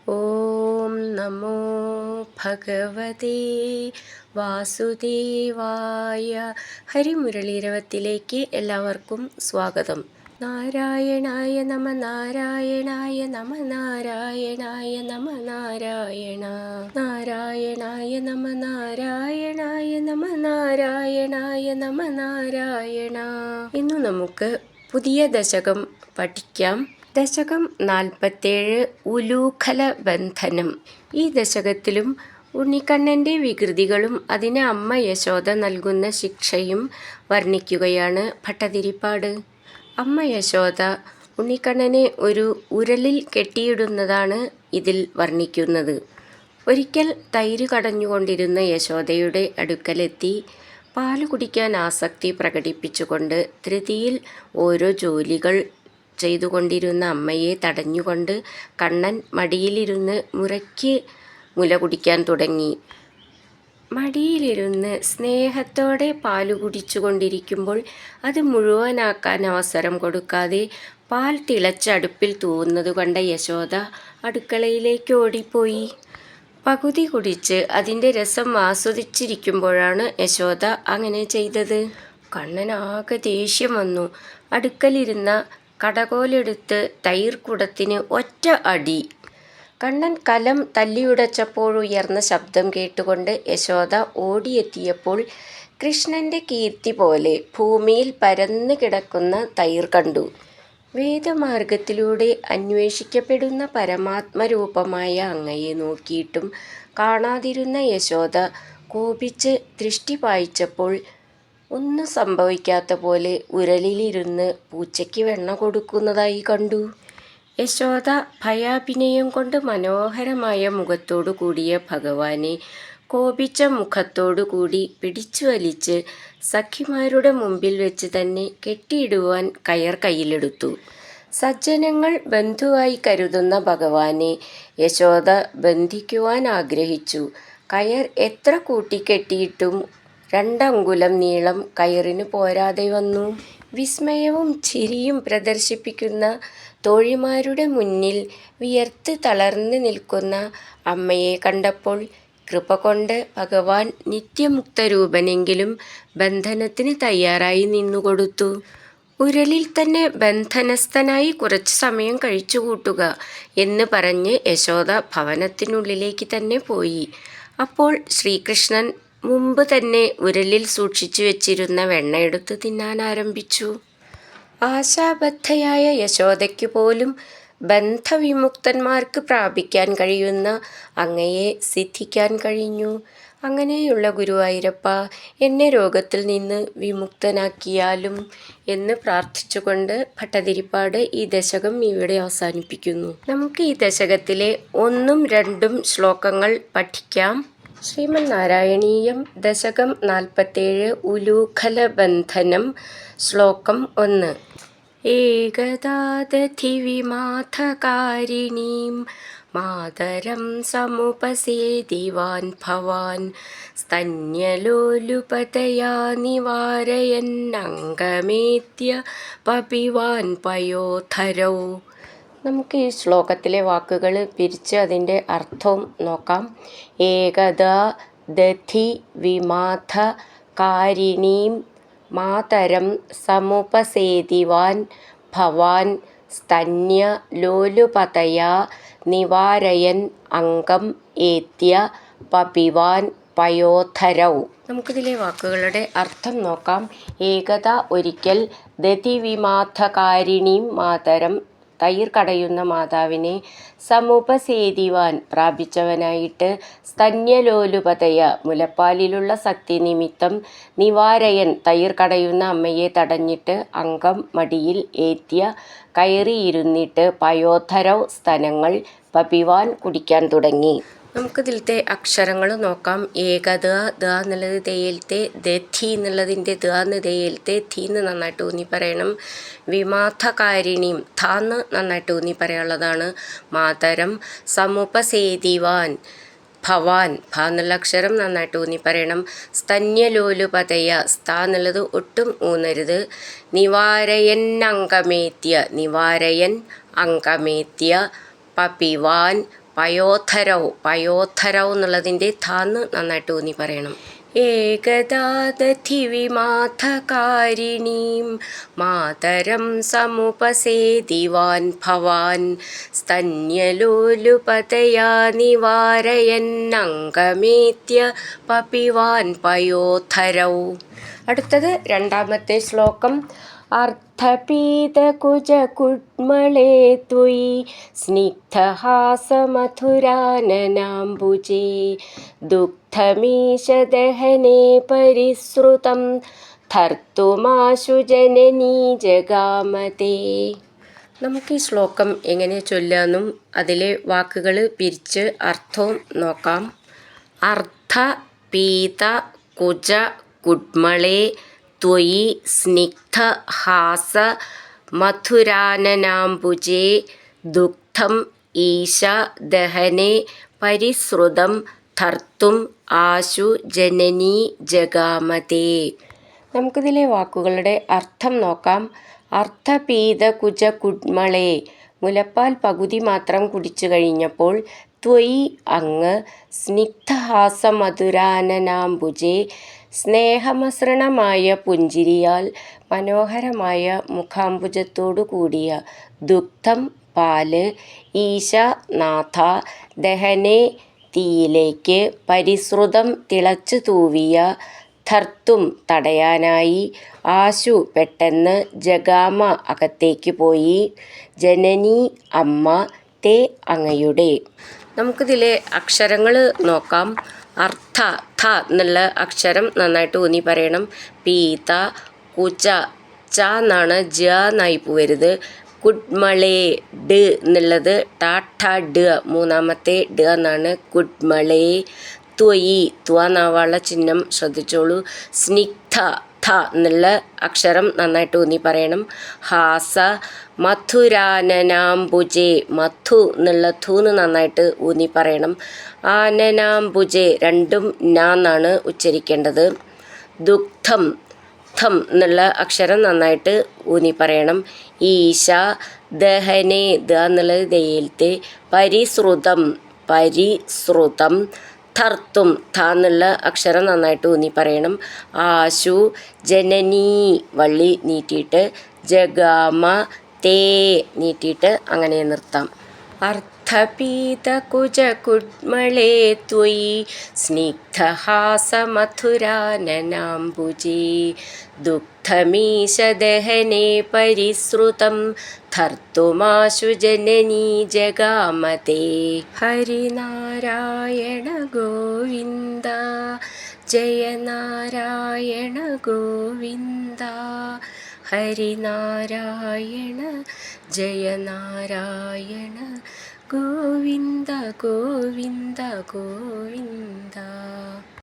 ഓം നമോ ഭഗവതേ വാസുദേവായ. ഹരിമുരളീരവത്തിലേക്ക് എല്ലാവർക്കും സ്വാഗതം. നാരായണായ നമ നാരായണായ നമ നാരായണായ നമ നാരായണ നാരായണായ നമ നാരായണായ നമ നാരായണായ നമ നാരായണ. ഇന്നു നമുക്ക് പുതിയ ദശകം പഠിക്കാം. ദശകം 47 ഉലൂഖല ബന്ധനം. ഈ ദശകത്തിലും ഉണ്ണിക്കണ്ണൻ്റെ വികൃതികളും അതിന് അമ്മ യശോദ നൽകുന്ന ശിക്ഷയും വർണ്ണിക്കുകയാണ് ഭട്ടതിരിപ്പാട്. അമ്മ യശോദ ഉണ്ണിക്കണ്ണനെ ഒരു ഉരലിൽ കെട്ടിയിടുന്നതാണ് ഇതിൽ വർണ്ണിക്കുന്നത്. ഒരിക്കൽ തൈര് കടഞ്ഞുകൊണ്ടിരുന്ന യശോദയുടെ അടുക്കലെത്തി പാല് കുടിക്കാൻ ആസക്തി പ്രകടിപ്പിച്ചുകൊണ്ട് ധൃതിയിൽ ഓരോ ജോലികൾ ചെയ്തുകൊണ്ടിരുന്ന അമ്മയെ തടഞ്ഞുകൊണ്ട് കണ്ണൻ മടിയിലിരുന്ന് മുറയ്ക്ക് മുല കുടിക്കാൻ തുടങ്ങി. മടിയിലിരുന്ന് സ്നേഹത്തോടെ പാല് കുടിച്ചുകൊണ്ടിരിക്കുമ്പോൾ അത് മുഴുവനാക്കാൻ അവസരം കൊടുക്കാതെ പാൽ തിളച്ച അടുപ്പിൽ തൂവുന്നത് കണ്ട യശോദ അടുക്കളയിലേക്ക് ഓടിപ്പോയി. പകുതി കുടിച്ച് അതിൻ്റെ രസം ആസ്വദിച്ചിരിക്കുമ്പോഴാണ് യശോദ അങ്ങനെ ചെയ്തത്. കണ്ണനാകെ ദേഷ്യം വന്നു. അടുക്കലിരുന്ന കടകോലെടുത്ത് തൈർ കുടത്തിന് ഒറ്റ അടി. കണ്ണൻ കലം തല്ലിയുടച്ചപ്പോഴുയർന്ന ശബ്ദം കേട്ടുകൊണ്ട് യശോദ ഓടിയെത്തിയപ്പോൾ കൃഷ്ണൻ്റെ കീർത്തി പോലെ ഭൂമിയിൽ പരന്നു കിടക്കുന്ന തൈർ കണ്ടു. വേദമാർഗത്തിലൂടെ അന്വേഷിക്കപ്പെടുന്ന പരമാത്മരൂപമായ അങ്ങയെ നോക്കിയിട്ടും കാണാതിരുന്ന യശോദ കോപിച്ച് ദൃഷ്ടി പായിച്ചപ്പോൾ ഒന്നും സംഭവിക്കാത്ത പോലെ ഉരലിലിരുന്ന് പൂച്ചയ്ക്ക് വെണ്ണ കൊടുക്കുന്നതായി കണ്ടു. യശോദ ഭയാഭിനയം കൊണ്ട് മനോഹരമായ മുഖത്തോടു കൂടിയ ഭഗവാനെ കോപിച്ച മുഖത്തോടു കൂടി പിടിച്ചു വലിച്ച് സഖിമാരുടെ മുമ്പിൽ വെച്ച് തന്നെ കെട്ടിയിടുവാൻ കയർ കയ്യിലെടുത്തു. സജ്ജനങ്ങൾ ബന്ധുവായി കരുതുന്ന ഭഗവാനെ യശോദ ബന്ധിക്കുവാൻ ആഗ്രഹിച്ചു. കയർ എത്ര കൂട്ടിക്കെട്ടിയിട്ടും 2 അങ്കുലം നീളം കയറിന് പോരാതെ വന്നു. വിസ്മയവും ചിരിയും പ്രദർശിപ്പിക്കുന്ന തോഴിമാരുടെ മുന്നിൽ വിയർത്ത് തളർന്ന് നിൽക്കുന്ന അമ്മയെ കണ്ടപ്പോൾ കൃപ കൊണ്ട് ഭഗവാൻ നിത്യമുക്തരൂപനെങ്കിലും ബന്ധനത്തിന് തയ്യാറായി നിന്നുകൊടുത്തു. ഉരലിൽ തന്നെ ബന്ധനസ്ഥനായി കുറച്ചു സമയം കഴിച്ചുകൂട്ടുക എന്ന് പറഞ്ഞ് യശോദ ഭവനത്തിനുള്ളിലേക്ക് തന്നെ പോയി. അപ്പോൾ ശ്രീകൃഷ്ണൻ മുമ്പ് തന്നെ ഉരലിൽ സൂക്ഷിച്ചു വെച്ചിരുന്ന വെണ്ണ എടുത്ത് തിന്നാൻ ആരംഭിച്ചു. ആശാബദ്ധയായ യശോദയ്ക്ക് പോലും ബന്ധവിമുക്തന്മാർക്ക് പ്രാപിക്കാൻ കഴിയുന്ന അങ്ങയെ സിദ്ധിക്കാൻ കഴിഞ്ഞു. അങ്ങനെയുള്ള ഗുരുവായൂരപ്പ, എന്നെ രോഗത്തിൽ നിന്ന് വിമുക്തനാക്കിയാലും എന്ന് പ്രാർത്ഥിച്ചുകൊണ്ട് ഭട്ടതിരിപ്പാട് ഈ ദശകം ഇവിടെ അവസാനിപ്പിക്കുന്നു. നമുക്ക് ഈ ദശകത്തിലെ 1ഉം 2ഉം ശ്ലോകങ്ങൾ പഠിക്കാം. ശ്രീമന്നാരായണീയം ദശകം 47 ഉലൂഖലബന്ധനം. ശ്ലോകം 1. ഏകദാ ദധിവിമാഥകാരിണീം മാതരം സമുപസേദിവാൻ ഭവാൻ സ്തന്യലോലുപതയാ നിവാരയന്നംഗമേത്യ പപിവാൻ പയോധരൗ. നമുക്ക് ഈ ശ്ലോകത്തിലെ വാക്കുകൾ പിരിച്ച് അതിൻ്റെ അർത്ഥവും നോക്കാം. ഏകദാ ദധി വിമാഥ കാരിണീം മാതരം സമുപസേദിവാൻ ഭവാൻ സ്തന്യ ലോലുപതയാ നിവാരയൻ അംഗം ഏത്യ പപിവാൻ പയോധരൗ. നമുക്കിതിലെ വാക്കുകളുടെ അർത്ഥം നോക്കാം. ഏകദ ഒരിക്കൽ, ദധിവിമാഥകാരിണീം മാതരം തൈർ കടയുന്ന മാതാവിനെ, സമുപസേദിവാൻ പ്രാപിച്ചവനായിട്ട്, സ്തന്യലോലുപതയ മുലപ്പാലിലുള്ള ശക്തി നിമിത്തം, നിവാരയൻ തൈർ കടയുന്ന അമ്മയെ തടഞ്ഞിട്ട്, അംഗം മടിയിൽ ഏത്യ കയറിയിരുന്നിട്ട്, പയോധരൗ സ്തനങ്ങൾ, പപിവാൻ കുടിക്കാൻ തുടങ്ങി. നമുക്കിതിലത്തെ അക്ഷരങ്ങൾ നോക്കാം. ഏകദ ദ എന്നുള്ളത് ദയലത്തെ, ദധി എന്നുള്ളതിൻ്റെ ദ എന്ന് ദയലത്തെ, ധീന്ന് നന്നായിട്ട് ഊന്നി പറയണം. വിമാഥകാരിണിയും ധാന്ന് നന്നായിട്ട് ഊന്നി പറയാനുള്ളതാണ്. മാതരം സമുപസേദിവാൻ ഭവാൻ ഭ എന്നുള്ള അക്ഷരം നന്നായിട്ട് ഊന്നി പറയണം. സ്തന്യലോലുപതയ സ്ത എന്നുള്ളത് ഒട്ടും ഊന്നരുത്. നിവാരയൻ അംഗമേത്യ നിവാരയൻ അംഗമേത്യ പപിവാൻ പയോധരവ് എന്നുള്ളതിൻ്റെ താന്ന് നന്നായിട്ട് ഊന്നി പറയണം. ഏകദാദധിവിമാഥകാരിണീം മാതരം സമുപസേദിവാൻ ഭവാൻ സ്തന്യലോലുപതയാ നിവാരയന്നംഗമേത്യ പപിവാൻ പയോധരൗ. അടുത്തത് രണ്ടാമത്തെ ശ്ലോകം. അർത്ഥപീതകുജകുഡ്മളേ ത്വയി സ്നിഗ്ധഹാസമധുരാനനാംബുജേ ദുഗ്ധമീശദഹനേ പരിസൃതം ധർത്തുമാശു ജനനീ ജഗാമതേ. നമുക്ക് ഈ ശ്ലോകം എങ്ങനെ ചൊല്ലാമെന്നും അതിലെ വാക്കുകൾ പിരിച്ച് അർത്ഥവും നോക്കാം. അർത്ഥ പീത കുജ കുഡ്മളേ ത്വയി സ്നിഗ്ധഹാസ മധുരാനനാംബുജേ ദുഗ്ധം ഈശ ദഹനേ പരിസൃതം ധർത്തും ആശു ജനനീ ജഗാമതേ. നമുക്കിതിലെ വാക്കുകളുടെ അർത്ഥം നോക്കാം. അർത്ഥപീത കുജ കുഡ്മളേ, മുലപ്പാൽ പകുതി മാത്രം കുടിച്ചു കഴിഞ്ഞപ്പോൾ, ത്വയി അങ്ങ്, സ്നിഗ്ധഹാസമധുരാനനാംബുജേ സ്നേഹമസൃണമായ പുഞ്ചിരിയാൽ മനോഹരമായ മുഖാംബുജത്തോടു കൂടിയ, ദുഗ്ധം പാല്, ഈശ നാഥ, ദഹനേ തീയിലേക്ക്, പരിസൃതം തിളച്ചു തൂവിയ, ധർത്തും തടയാനായി, ആശു പെട്ടെന്ന്, ജഗാമ അകത്തേക്ക് പോയി, ജനനീ അമ്മ, തേ അങ്ങയുടെ. നമുക്കിതിലെ അക്ഷരങ്ങൾ നോക്കാം. അർത്ഥ ഥ എന്നുള്ള അക്ഷരം നന്നായിട്ട് ഊന്നി പറയണം. പീത കുച ച എന്നാണ്, ജ എന്നായി പോവരുത്. കുഡ്മളേ ഡ് എന്നുള്ളത് ട ഠ ഡ മൂന്നാമത്തെ ഡ എന്നാണ്. കുഡ്മളേ ത്വയി ത്വ നാവാള ചിഹ്നം ശ്രദ്ധിച്ചോളൂ. സ്നിഗ്ധ ഥ എന്നുള്ള അക്ഷരം നന്നായിട്ട് ഊന്നി പറയണം. ഹാസ മധുരാനനാംബുജേ മധു എന്നുള്ള ധൂന്ന് നന്നായിട്ട് ഊന്നി പറയണം. ആനനാംബുജേ രണ്ടും ന എന്നാണ് ഉച്ചരിക്കേണ്ടത്. ദുഗ്ധം ധം എന്നുള്ള അക്ഷരം നന്നായിട്ട് ഊന്നി പറയണം. ഈശ ദഹനേ ദ എന്നുള്ളത് ദയിലത്തെ. പരിസൃതം പരിസൃതം ധർത്തും ധ എന്നുള്ള അക്ഷരം നന്നായിട്ട് ഊന്നി പറയണം. ആശു ജനനീ വള്ളി നീട്ടിയിട്ട്, ജഗാമ തേ നീട്ടിയിട്ട് അങ്ങനെ നിർത്താം. അർത്ഥപീതകുജകുഡ്മളേ ത്വയി സ്നിഗ്ധഹാസമധുരാനനാംബുജേ ദുഗ്ധമീശദഹനേ പരിസൃതം ധർത്തുമാശു ജനനീ ജഗാമതേ. ഹരിനാരായണ ഗോവിന്ദ ജയ നാരായണ ഗോവിന്ദ. ഹരിനാരായണ ജയ നാരായണ ഗോവിന്ദ ഗോവിന്ദ ഗോവിന്ദ.